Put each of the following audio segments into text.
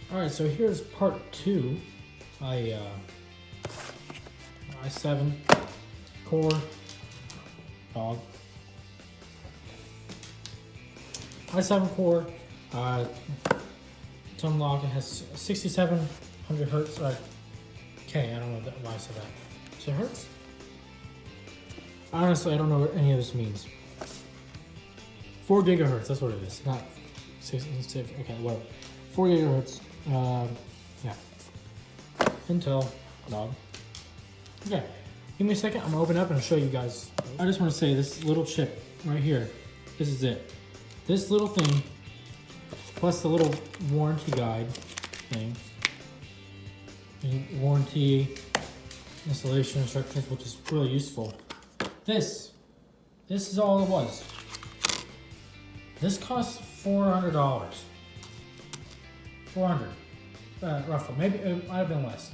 Alright, so here's part 2. i7 core dog. i7 core. It's unlocked. It has 6,700 hertz. Okay, I don't know why I said that. Is it hertz? Honestly, I don't know what any of this means. 4 gigahertz. That's what it is. Not 6. Okay, whatever. 4 gigahertz. Yeah. Intel dog. Okay. Give me a second. I'm gonna open up and show you guys. I just want to say this little chip right here. This is it. This little thing, plus the little warranty guide thing, warranty installation instructions, which is really useful. This is all it was. This costs $400. 400, roughly. Maybe it might have been less.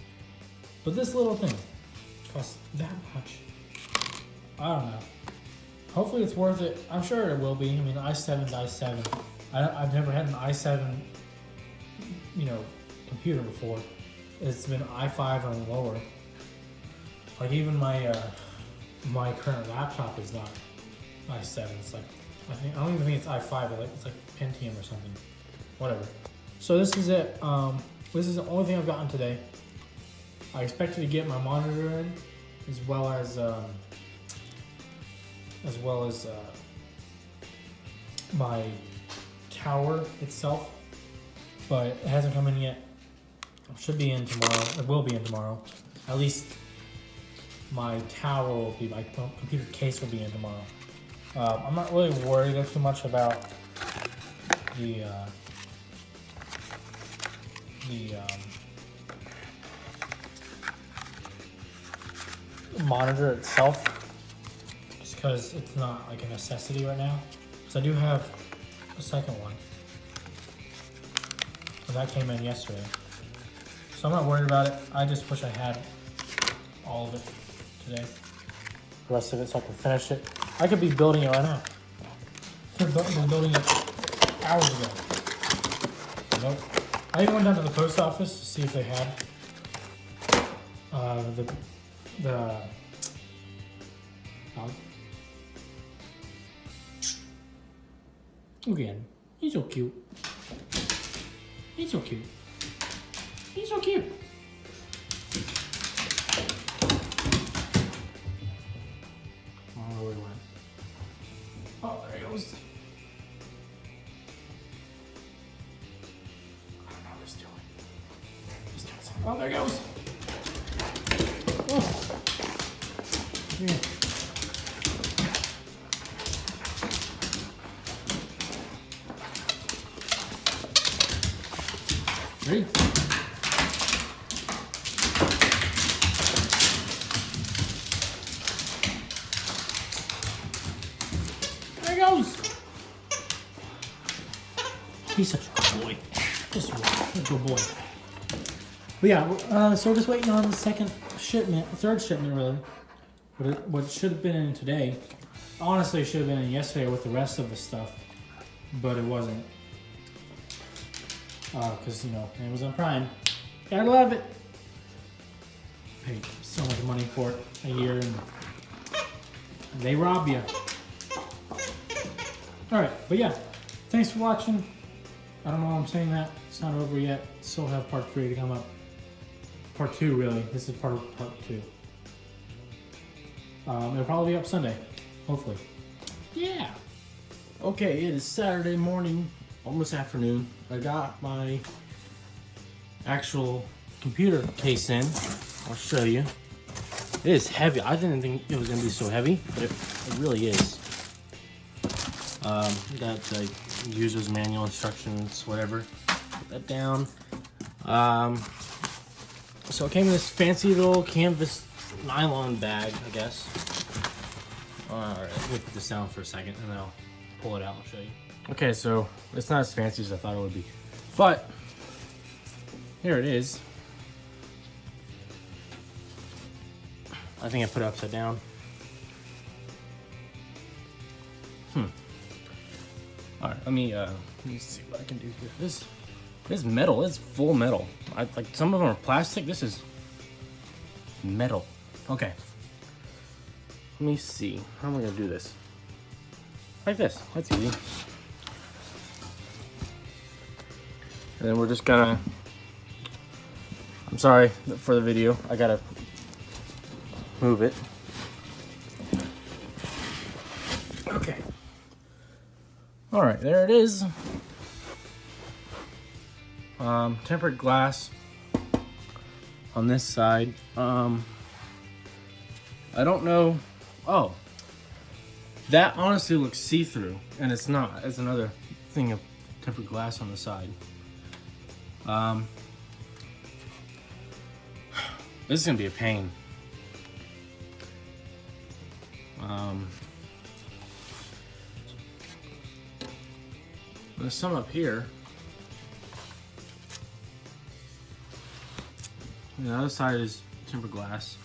But this little thing costs that much. I don't know. Hopefully it's worth it. I'm sure it will be. I mean, i7 to i7. I've never had an i7, computer before. It's been i5 and lower. Like even my my current laptop is not i7. It's like I don't even think it's i5. It's like Pentium or something. Whatever. So this is it. This is the only thing I've gotten today. I expected to get my monitor in, as well as my tower itself, but it hasn't come in yet. It should be in tomorrow. It will be in tomorrow. At least my tower will be. My computer case will be in tomorrow. I'm not really worried too much about the monitor itself, just because it's not like a necessity right now. So I do have a second one, and that came in yesterday. So I'm not worried about it. I just wish I had all of it today, the rest of it, so I can finish it. I could be building it right now. I could have been building it hours ago. Nope. I even went down to the post office to see if they had again, he's so cute. He's so cute. He's so cute. I don't know where he went. Oh, there he goes. I don't know what he's doing. He's doing something. Oh, there he goes. Oh. Yeah. Ready? There he goes. He's such a good boy. Just a good boy. But yeah, so we're just waiting on the third shipment really. What should have been in today. Honestly, it should have been in yesterday with the rest of the stuff, but it wasn't. Because, Amazon Prime. Gotta love it. Paid so much money for it a year and they rob you. Alright, but yeah. Thanks for watching. I don't know why I'm saying that. It's not over yet. Still have part 3 to come up. Part 2, really. This is part 2. It'll probably be up Sunday. Hopefully. Yeah. Okay, it is Saturday morning. Almost afternoon. I got my actual computer case in. I'll show you. It is heavy. I didn't think it was going to be so heavy, but it really is. Got the user's manual instructions, whatever. Put that down. So it came in this fancy little canvas nylon bag, I guess. Alright, let me put this down for a second and then I'll pull it out and show you. Okay, so it's not as fancy as I thought it would be. But here it is. I think I put it upside down. Alright, let me see what I can do here. This is metal. It's full metal. Like some of them are plastic. This is metal. Okay. Let me see. How am I gonna do this? Like this. That's easy. And then we're just gonna. I'm sorry for the video. I gotta move it. Okay. All right, there it is. Tempered glass on this side. I don't know. Oh, that honestly looks see-through, and it's not. It's another thing of tempered glass on the side. This is gonna be a pain. There's some up here. The other side is tempered glass.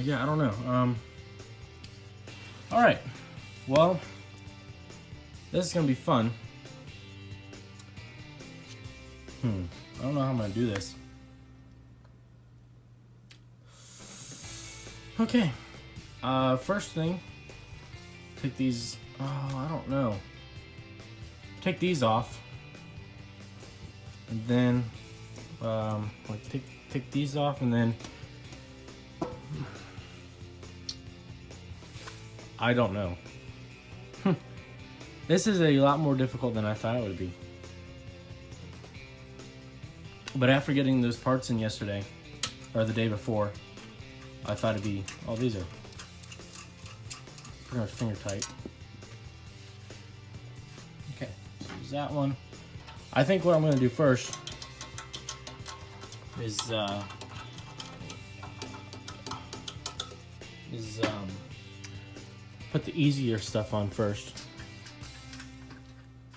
Yeah, I don't know. All right. Well, this is gonna be fun. I don't know how I'm gonna do this. Okay. First thing, take these. Oh, I don't know. Take these off, and then like take these off, and then I don't know. This is a lot more difficult than I thought it would be. But after getting those parts in yesterday, or the day before, I thought it'd be, oh, these are pretty much finger tight. Okay, so there's that one. I think what I'm gonna do first is put the easier stuff on first,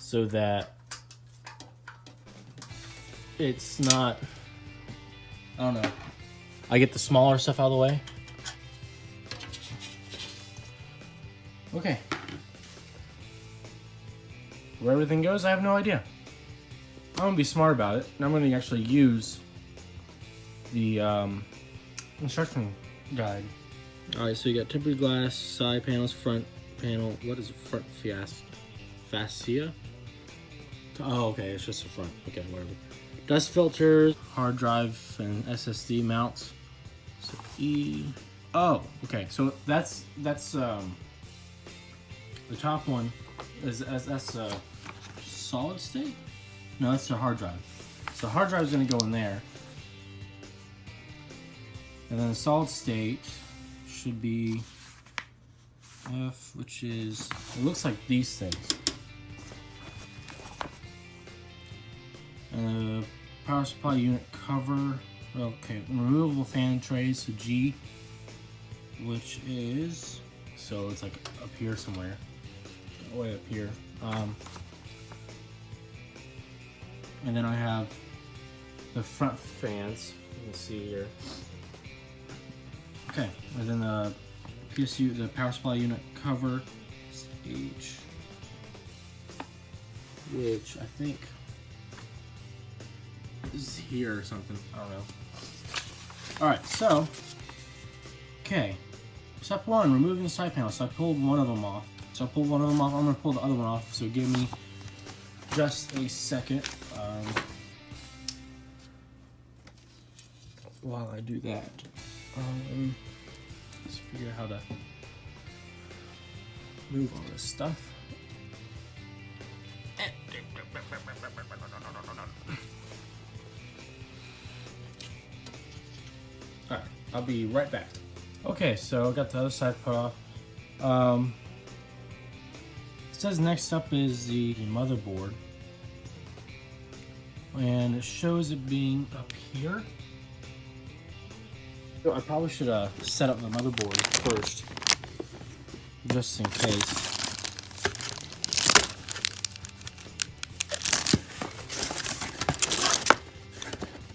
so that it's not, I don't know, I get the smaller stuff out of the way. Okay. Where everything goes, I have no idea. I'm gonna be smart about it, and I'm gonna actually use the instruction guide. Alright, so you got tempered glass, side panels, front panel. What is it? Front fascia? Oh, okay, it's just the front. Okay, whatever. Dust filters, hard drive, and SSD mounts. So oh, okay. So that's the top one is that's a solid state. No, that's the hard drive. So hard drive is gonna go in there, and then the solid state should be F, which is, it looks like these things. Power supply unit cover. Okay, removable fan trays, so G, which is, so it's like up here somewhere, way up here. And then I have the front fans. You can see here. Okay, and then the PSU, the power supply unit cover, H, which I think is here or something. I don't know. All right, so okay. Step one: removing the side panel. So I pulled one of them off. I'm gonna pull the other one off. So give me just a second while I do that. Let's figure out how to move all this stuff. Alright, I'll be right back. Okay, so I got the other side put off. It says next up is the motherboard. And it shows it being up here. I probably should set up the motherboard first, just in case.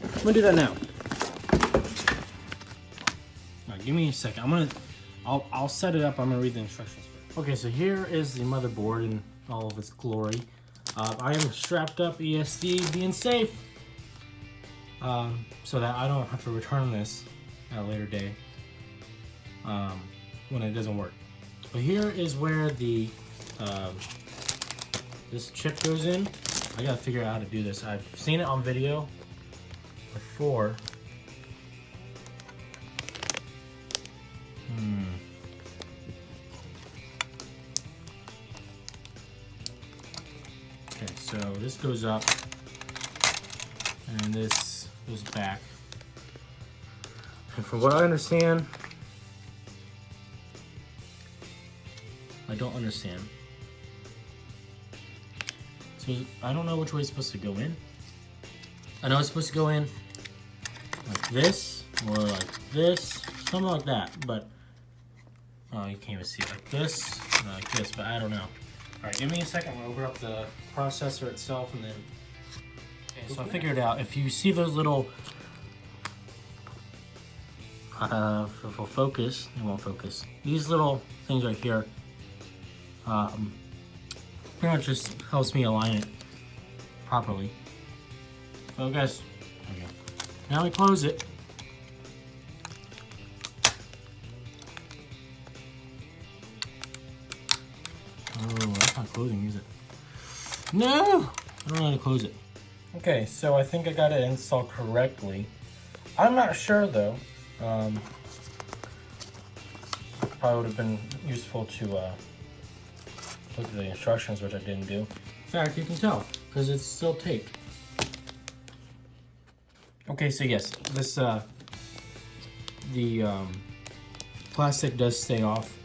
I'm gonna do that now. Alright, give me a second. I'll set it up. I'm gonna read the instructions first. Okay, so here is the motherboard in all of its glory. I am strapped up ESD, being safe, so that I don't have to return this at a later day when it doesn't work. But here is where the this chip goes in. I gotta figure out how to do this. I've seen it on video before. Okay, so this goes up and this goes back. And from what I understand, I don't understand. So I don't know which way it's supposed to go in. I know it's supposed to go in like this or like this, something like that, but oh, you can't even see it, like this, like this, but I don't know. All right, give me a second. I'll open up the processor itself and then. Okay, so I figured it out. If you see those little, if it'll focus, it won't focus. These little things right here, pretty much just helps me align it properly. Focus. There we go. Now we close it. Oh, that's not closing, is it? No! I don't know how to close it. Okay, so I think I got it installed correctly. I'm not sure though. Probably would have been useful to look at the instructions, which I didn't do. In fact, you can tell, because it's still taped. Okay, so yes, this the plastic does stay off.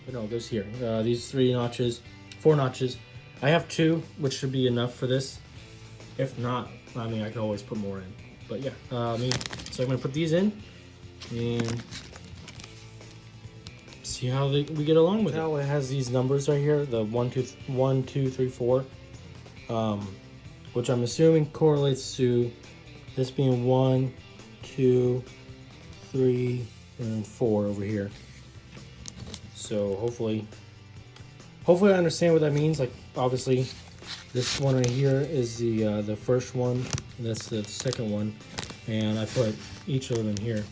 But no, it goes here. These 4 notches. I have 2, which should be enough for this. If not, I mean, I can always put more in. But yeah, so I'm gonna put these in and see how we get along with it. Now it has these numbers right here, the 1, 2, 3, 4, which I'm assuming correlates to this being 1, 2, 3, and 4 over here. So hopefully I understand what that means. Like obviously, this one right here is the first one, and that's the second one, and I put each of them in here,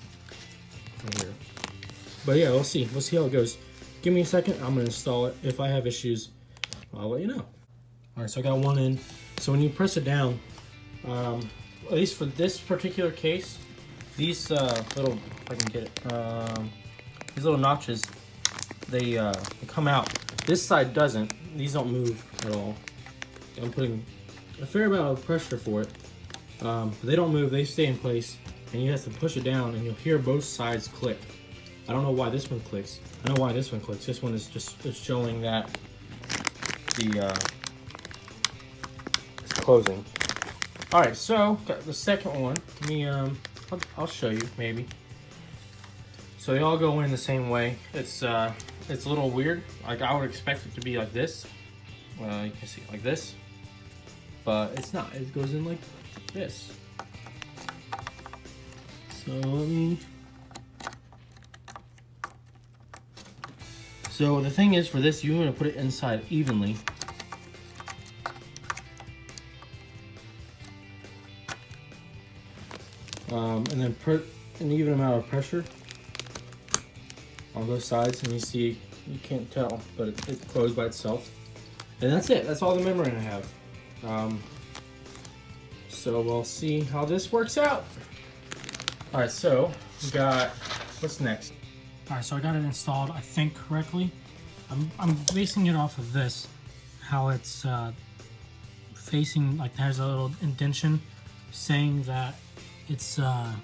right here. But yeah, we'll see how it goes. Give me a second. I'm gonna install it. If I have issues, I'll let you know. All right, so I got one in. So when you press it down, at least for this particular case, these little, if I can get it, these little notches, they come out. This side doesn't. These don't move at all. I'm putting a fair amount of pressure for it. But they don't move. They stay in place, and you have to push it down, and you'll hear both sides click. I don't know why this one clicks. I know why this one clicks. This one is just showing that it's closing. All right, so got the second one. Let me I'll show you maybe. So they all go in the same way. It's a little weird. Like I would expect it to be like this. You can see it like this, but it's not. It goes in like this. So let me. So the thing is, for this, you want to put it inside evenly. And then put an even amount of pressure on both sides, and you can't tell, but it's closed by itself. And that's it. That's all the membrane I have. So we'll see how this works out. All right, so we got, what's next? All right, so I got it installed, I think correctly. I'm basing it off of this, how it's facing, like there's a little indentation saying that it's the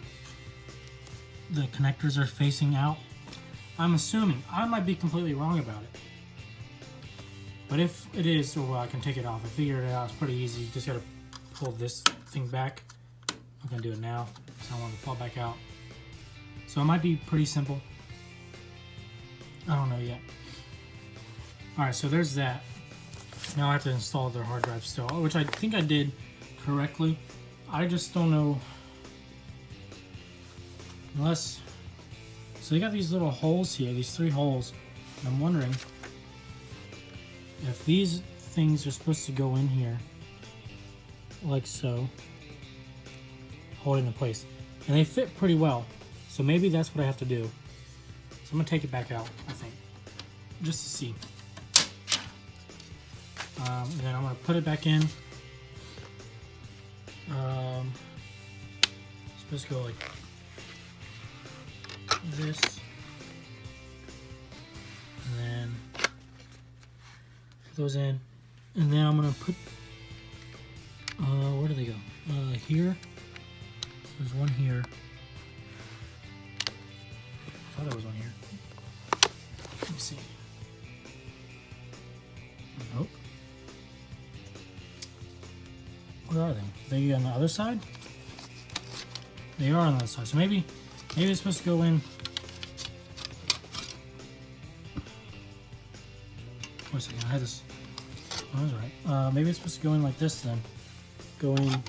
connectors are facing out. I'm assuming. I might be completely wrong about it. But if it is, well, I can take it off. I figured it out. It's pretty easy. You just gotta pull this thing back. I'm gonna do it now, because I don't want it to fall back out. So it might be pretty simple. I don't know yet. Alright, so there's that. Now I have to install their hard drive still, which I think I did correctly. I just don't know. Unless... So you got these little holes here, these 3 holes. And I'm wondering if these things are supposed to go in here, like so, hold it in place. And they fit pretty well, so maybe that's what I have to do. So I'm gonna take it back out, I think, just to see. And then I'm gonna put it back in. Supposed to go like this, and then put those in, and then I'm gonna put. Where do they go? Here. There's one here. I thought there was one here. Let me see. Nope. Where are they? They on the other side? They are on the other side. So maybe it's supposed to go in. Wait a second. I had this. Oh, that's right. Maybe it's supposed to go in like this then. Go in.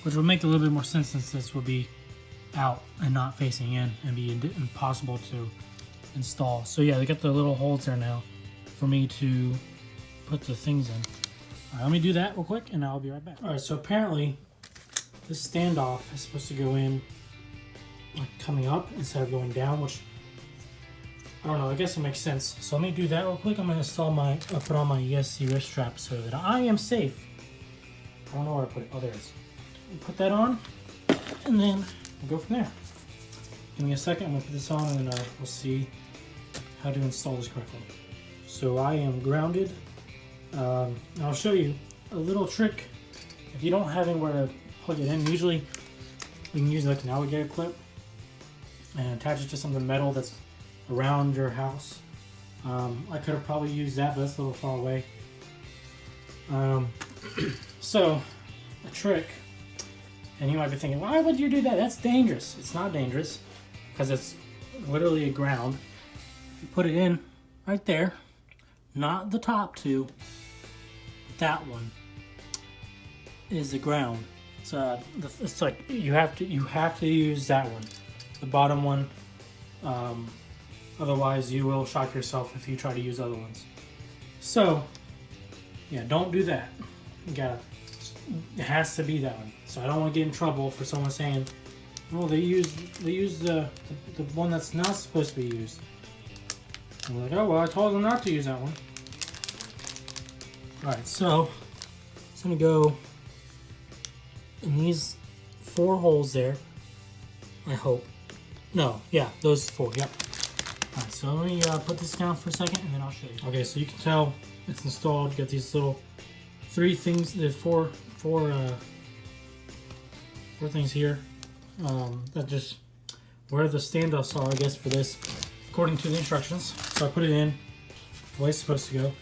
Which would make a little bit more sense since this would be out and not facing in and be impossible to install. So yeah, they got the little holes there now for me to put the things in. All right, let me do that real quick and I'll be right back. All right, so apparently this standoff is supposed to go in like coming up instead of going down, which I don't know, I guess it makes sense. So let me do that real quick. I'm gonna put on my ESC wrist strap so that I am safe. I don't know where I put it. Oh, there it is. Put that on and then we'll go from there. Give me a second, I'm gonna put this on and then we'll see how to install this correctly. So I am grounded. I'll show you a little trick. If you don't have anywhere to plug it in, usually you can use like an alligator clip and attach it to something metal that's around your house. I could have probably used that, but that's a little far away. So a trick, and you might be thinking, why would you do that? That's dangerous. It's not dangerous because it's literally a ground. You put it in right there, not the top two. That one is the ground. It's like you have to use that one, the bottom one. Otherwise, you will shock yourself if you try to use other ones. So, yeah, don't do that. It has to be that one. So I don't want to get in trouble for someone saying, "Oh, they use the one that's not supposed to be used." I'm like, "Oh well, I told them not to use that one." All right, so it's gonna go in these 4 holes there. I hope. No, yeah, those 4. Yep. All right, so let me put this down for a second, and then I'll show you. Okay, so you can tell it's installed. You got these little 3 things. There's 4 things here. That just where the standoffs are, I guess, for this, according to the instructions. So I put it in the way it's supposed to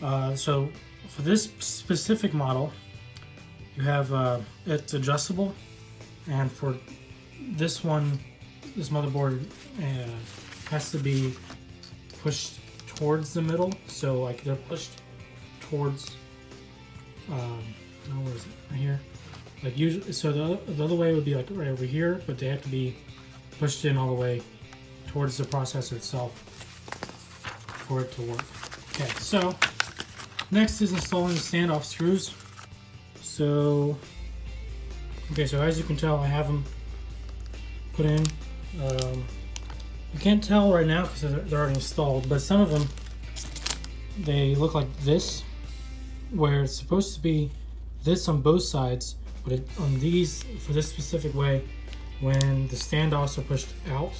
go. So for this specific model, you have it's adjustable, and for this one, this motherboard has to be pushed towards the middle. So like they're pushed towards. Where is it? Right here. Like usually, so the other way would be like right over here, but they have to be pushed in all the way towards the processor itself for it to work. Okay, so next is installing the standoff screws. So, okay, so as you can tell, I have them put in. You can't tell right now because they're already installed, but some of them, they look like this, where it's supposed to be this on both sides, but on these, for this specific way, when the standoffs are pushed out,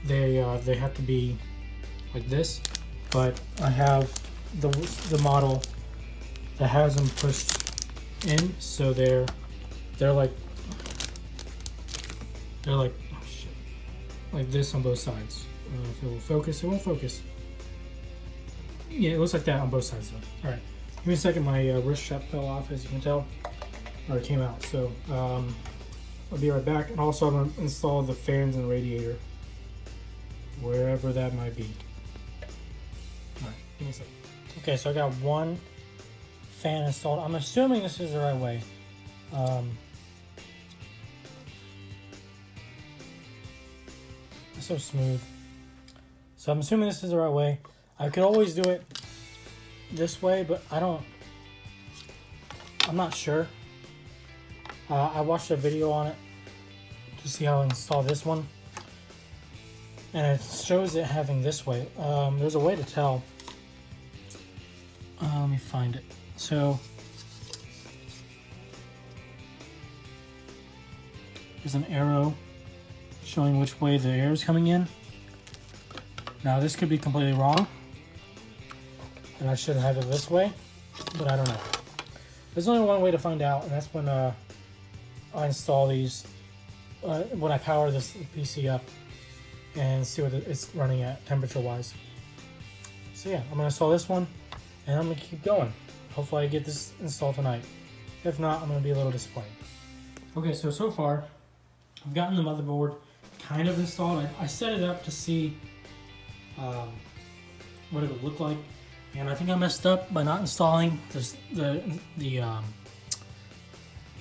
they have to be like this. But I have the model that has them pushed in, so they're like oh shit, like this on both sides. If it will focus, it won't focus. Yeah, it looks like that on both sides though. All right. Give me a second, my wrist strap fell off, as you can tell, or it came out. So I'll be right back. And also I'm going to install the fans and radiator, wherever that might be. All right, give me a second. Okay, so I got one fan installed. I'm assuming this is the right way. so smooth. So I'm assuming this is the right way. I could always do it this way, but I'm not sure. I watched a video on it to see how to install this one, and it shows it having this way. There's a way to tell. Let me find it. So there's an arrow showing which way the air is coming in. Now this could be completely wrong, and I should have it this way, but I don't know. There's only one way to find out, and that's when I install these, when I power this PC up and see what it's running at temperature-wise. So yeah, I'm gonna install this one, and I'm gonna keep going. Hopefully I get this installed tonight. If not, I'm gonna be a little disappointed. Okay, so far, I've gotten the motherboard kind of installed. I set it up to see what it would look like, and I think I messed up by not installing the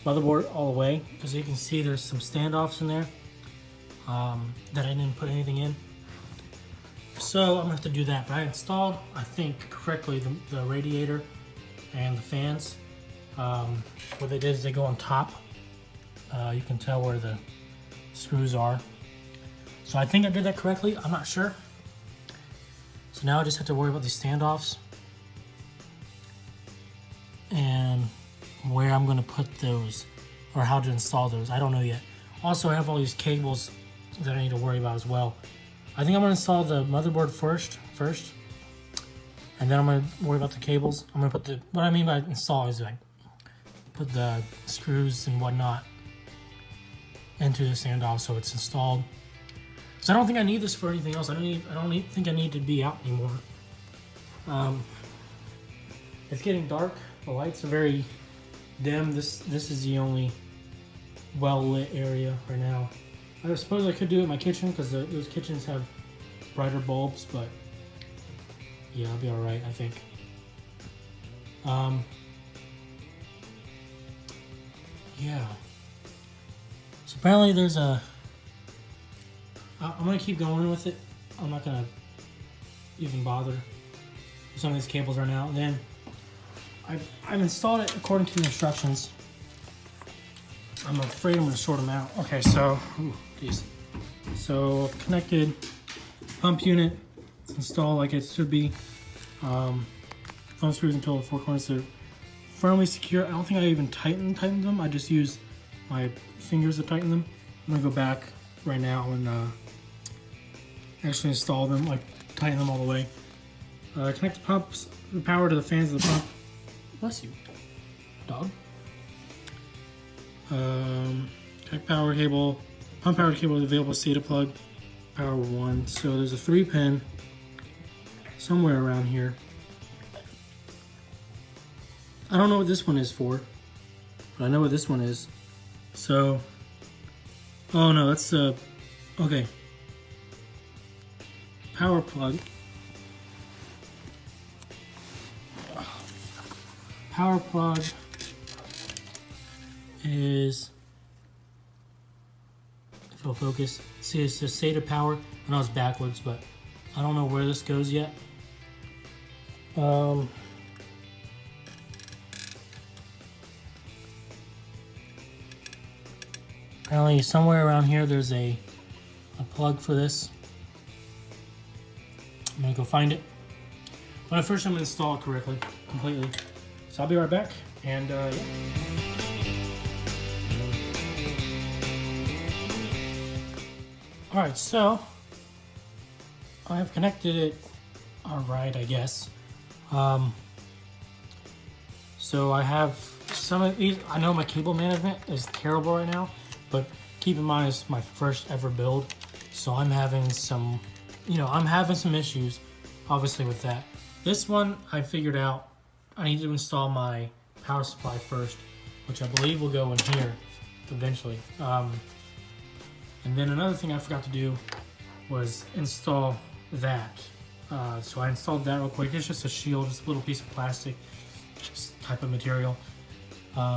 motherboard all the way, because you can see there's some standoffs in there that I didn't put anything in. So I'm gonna have to do that. But I installed, I think correctly, the radiator and the fans. What they did is they go on top. You can tell where the screws are. So I think I did that correctly. I'm not sure. So now I just have to worry about these standoffs and where I'm going to put those, or how to install those. I don't know yet. Also, I have all these cables that I need to worry about as well. I think I'm going to install the motherboard first, and then I'm going to worry about the cables. I'm going to put what I mean by install is like put the screws and whatnot into the standoff so it's installed. So I don't think I need this for anything else. I don't think I need to be out anymore. It's getting dark. The lights are very dim. This is the only well-lit area right now. I suppose I could do it in my kitchen, because those kitchens have brighter bulbs, but yeah, I'll be alright, I think. Yeah. So apparently there's I'm gonna keep going with it. I'm not gonna even bother with some of these cables right now. And then I've installed it according to the instructions. I'm afraid I'm gonna short them out. Okay, so So I've connected pump unit. It's installed like it should be. Thumb screws until the four corners are firmly secure. I don't think I even tightened them. I just use my fingers to tighten them. I'm gonna go back right now and actually install them, like tighten them all the way. Connect the pumps, the power to the fans of the pump. Bless you, dog. Connect power cable, pump power cable with available SATA plug, power 1. So there's a 3-pin somewhere around here. I don't know what this one is for, but I know what this one is. So, oh no, that's the, okay. Power plug. Power plug is, if it'll focus, see it's just SATA power. I know it's backwards, but I don't know where this goes yet. Apparently somewhere around here there's a plug for this. I'm gonna go find it. But first I'm gonna install it correctly, completely. So I'll be right back, and yeah. Alright, so I've connected it alright, I guess. So I have some of these. I know my cable management is terrible right now, but keep in mind it's my first ever build, so I'm having some, I'm having some issues, obviously, with that. This one I figured out. I need to install my power supply first, which I believe will go in here eventually. And then another thing I forgot to do was install that. So I installed that real quick. It's just a shield, just a little piece of plastic, just type of material.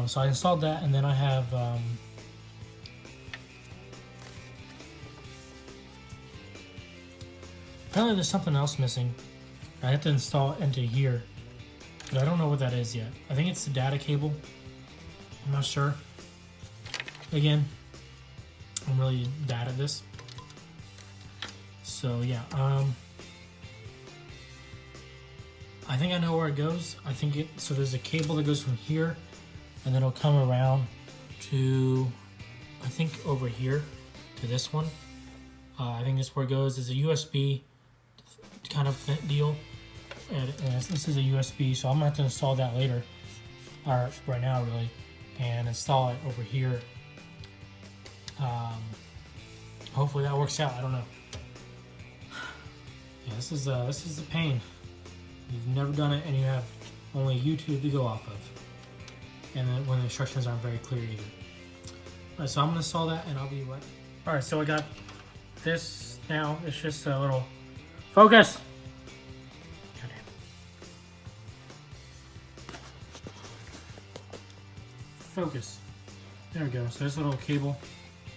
So I installed that, and then I have Apparently there's something else missing. I have to install it into here, but I don't know what that is yet. I think it's the data cable. I'm not sure. Again, I'm really bad at this. So yeah, I think I know where it goes. I think it, so there's a cable that goes from here, and then it'll come around to, I think over here, to this one. I think that's where it goes. It's a USB kind of deal. And this is a USB, so I'm gonna have to install that later, or right now really, and install it over here. Hopefully that works out. I don't know. Yeah, this is a pain. You've never done it, and you have only YouTube to go off of, and then when the instructions aren't very clear either. All right, so I'm gonna install that, and I'll be right. All right, so I got this now. It's just a little focus. Focus. There we go. So this little cable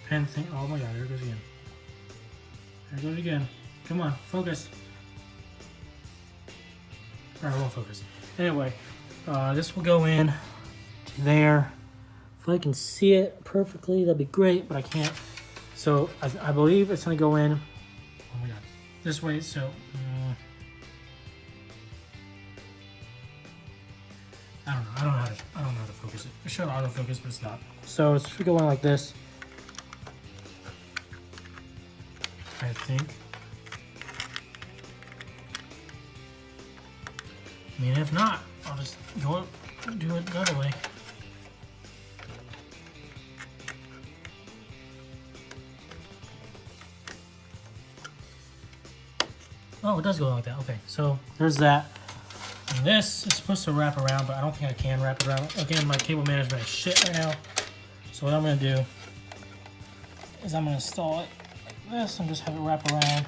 pen thing. Oh my god, there it goes again. There it goes again. Come on, focus. Alright, won't focus. Anyway, this will go in to there. If I can see it perfectly, that'd be great, but I can't. So I believe it's gonna go in. Oh my god, this way. So I don't know. I don't know how to focus it. It should autofocus, but it's not. So it's going like this. I think. I mean, if not, I'll just do it the other way. Oh, it does go like that. Okay, so there's that. And this is supposed to wrap around, but I don't think I can wrap it around. Again, my cable management is shit right now. So what I'm gonna do is I'm gonna install it like this and just have it wrap around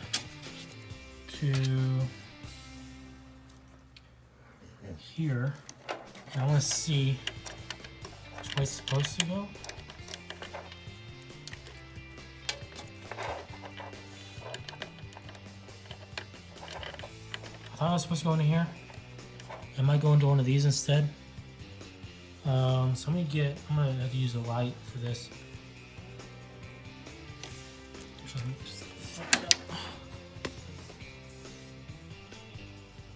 to here. And I wanna see which way it's supposed to go. I thought I was supposed to go into here. I might go into one of these instead. So I'm gonna have to use a light for this.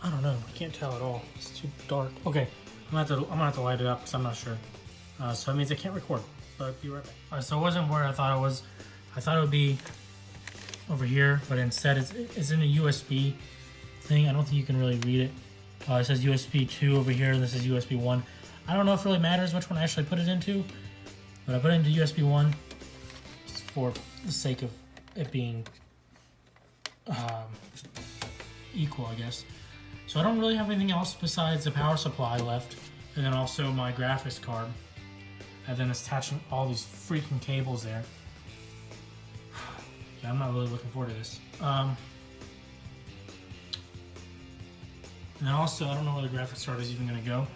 I don't know, I can't tell at all. It's too dark. Okay, I'm gonna have to light it up because I'm not sure. So that means I can't record, but I'll be right back. Alright, so it wasn't where I thought it was. I thought it would be over here, but instead it's in a USB thing. I don't think you can really read it. It says USB 2 over here, and this is USB 1. I don't know if it really matters which one I actually put it into, but I put it into USB 1 just for the sake of it being equal, I guess. So I don't really have anything else besides the power supply left, and then also my graphics card, and then attaching all these freaking cables there. Yeah, I'm not really looking forward to this. And also, I don't know where the graphics card is even going to go.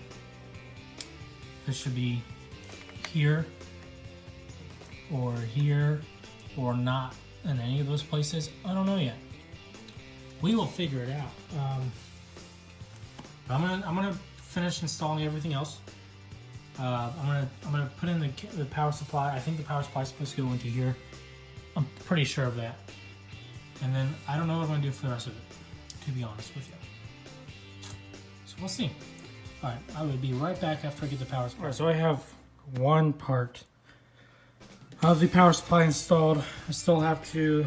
This should be here, or not in any of those places. I don't know yet. We will figure it out. I'm gonna finish installing everything else. I'm gonna put in the power supply. I think the power supply is supposed to go into here. I'm pretty sure of that. And then I don't know what I'm gonna do for the rest of it, to be honest with you. So we'll see. All right, I will be right back after I get the power supply. All right, so I have one part of the power supply installed. I still have to.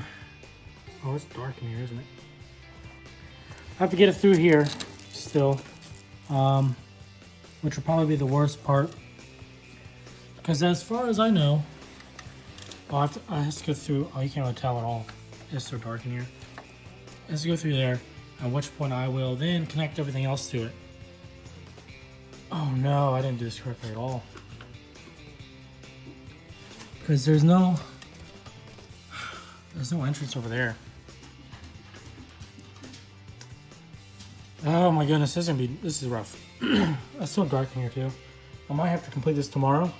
Oh, it's dark in here, isn't it? I have to get it through here still, which will probably be the worst part. Because as far as I know, I have to go through. Oh, you can't really tell at all. It's so dark in here. I have to go through there, at which point I will then connect everything else to it. Oh no, I didn't do this correctly at all. Because there's no entrance over there. Oh my goodness, this is rough. It's so dark in here too. I might have to complete this tomorrow.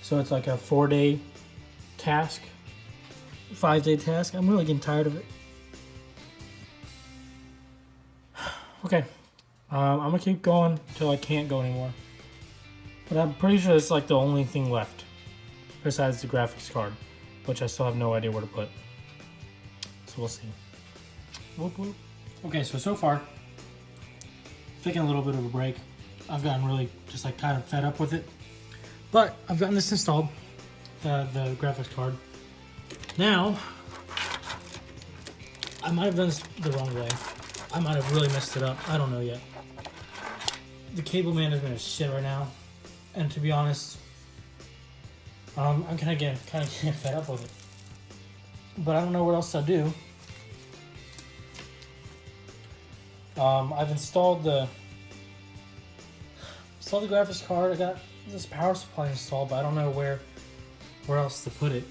So it's like a 4-day task, 5-day task. I'm really getting tired of it. Okay. I'm gonna keep going until I can't go anymore. But I'm pretty sure it's like the only thing left. Besides the graphics card. Which I still have no idea where to put. So we'll see. Whoop whoop. Okay, so far, taking a little bit of a break. I've gotten really just like kind of fed up with it. But I've gotten this installed, the graphics card. Now, I might have done this the wrong way. I might have really messed it up. I don't know yet. The cable management is shit right now. And to be honest, I'm kind of getting fed up with it. But I don't know what else to do. I've installed the graphics card. I got this power supply installed, but I don't know where else to put it.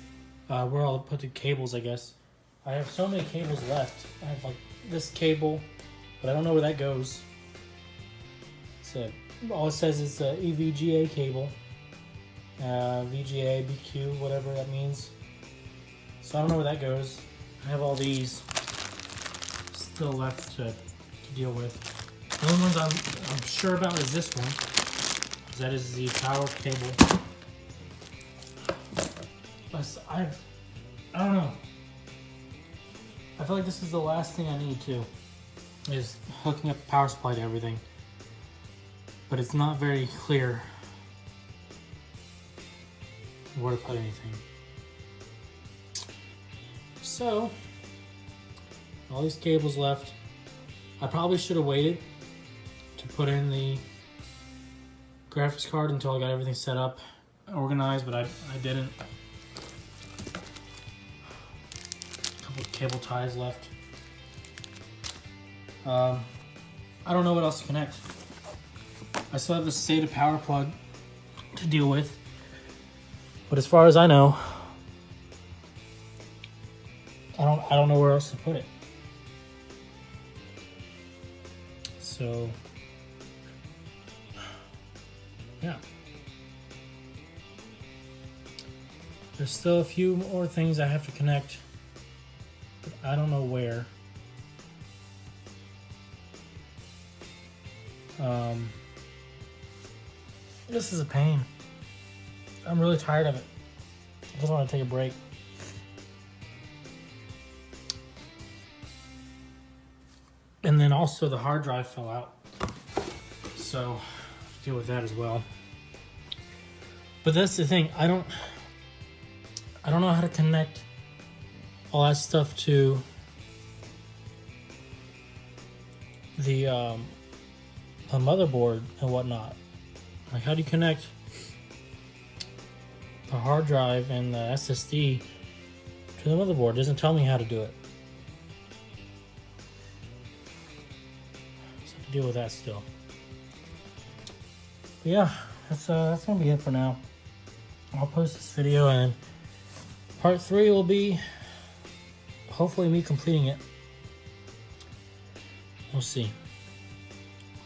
Where I'll put the cables, I guess. I have so many cables left. I have like this cable, but I don't know where that goes. So all it says is the EVGA cable, VGA, BQ, whatever that means. So I don't know where that goes. I have all these still left to deal with. The only ones I'm sure about is this one. That is the power cable. But I don't know. I feel like this is the last thing I need to, is hooking up the power supply to everything. But it's not very clear where to put anything. So, all these cables left. I probably should have waited to put in the graphics card until I got everything set up, organized, but I didn't. A couple of cable ties left. I don't know what else to connect. I still have the SATA power plug to deal with, but as far as I know, I don't know where else to put it. So, yeah. There's still a few more things I have to connect, but I don't know where. This is a pain. I'm really tired of it. I just want to take a break. And then also the hard drive fell out. So, I have to deal with that as well. But that's the thing, I don't know how to connect all that stuff to the motherboard and whatnot. Like, how do you connect the hard drive and the SSD to the motherboard? It doesn't tell me how to do it. So I have to deal with that still. But yeah, that's gonna be it for now. I'll post this video, and part 3 will be hopefully me completing it. We'll see.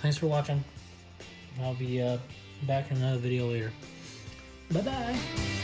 Thanks for watching. I'll be back in another video later. Bye bye.